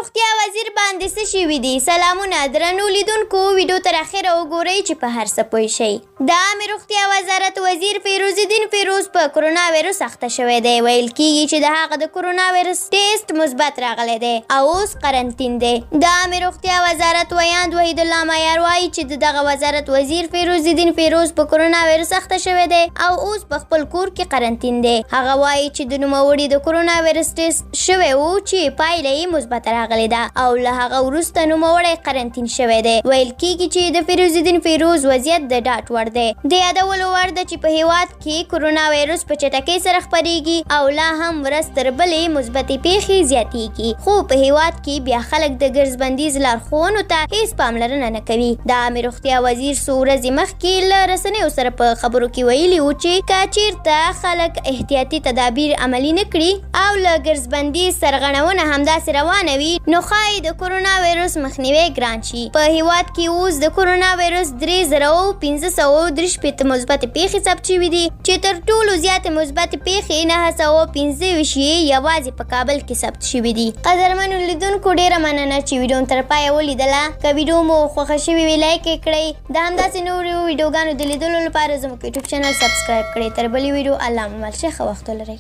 روغتیا وزیر باندې څه شوي دي؟ سلامونه درنو لیدونکو، ویډیو تر اخره وګورئ چې په هر څه پوه شئ. د عامې روغتیا وزارت وزیر فيروزالدين په کرونا وایرس اخته شوی دی. ویل کیږي چې د هغه د کرونا وایرس ټیسټ مثبت راغلی دی او اوس قرنطین دی. د عامې روغتیا وزارت ویاند وحید الله معیار وایي چې دغه وزارت وزیر فيروزالدين په کرونا وایرس اخته شوی دی او اوس په خپل کور کې قرنطین دی. هغه وایي چې د نوموړي د کرونا وایرس ټیسټ شوی و چې پایله یې مثبت راغلی ده او له هغه وروسته نوموړی قرنطین شوی دی. ویل کیږي چې د فيروزالدين وضعیت د ډاډ وړ دی. د یادولو وړ ده چې په هیواد کې کرونا وایرس په چټکۍ سره خپریږي او لا هم ورځ تر بلې مثبتې پیښې زیاتیږي، خو په هیواد کې بیا خلک د ګرځبندیز لارښوونو ته هیڅ پاملرنه نه کوي. د عامې روغتیا وزیر څو ورځې مخکې له رسنیو سره په خبرو کې ویلي و چې که چیرته خلک احتیاطي تدابیر عملي نه کړي او له ګرځبندیز سرغړونه همداسې روانه وي نو ښایي د کرونا وایرس مخنیوی ګران شي. په هیواد کې اوس د کرونا وایرس 3530 مثبت پیښې ثبت شوي دي چې تر ټولو زیاتې مثبت پیښې 925 یوازې په کابل کې ثبت شوي دي. قدرمنو لیدونکو، ډیره مننه چې ویډیو تر پایه ولیدله. که ویډیو مو خوښه شوې وي لایک یې کړئ. د همداسې نورو ویډیوګانو د لیدلو لپاره زموږ یوټیوب چینل سبسکرایب کړئ. تر بلې ویډیو الله مو مل شه. ښه وخت ولرئ.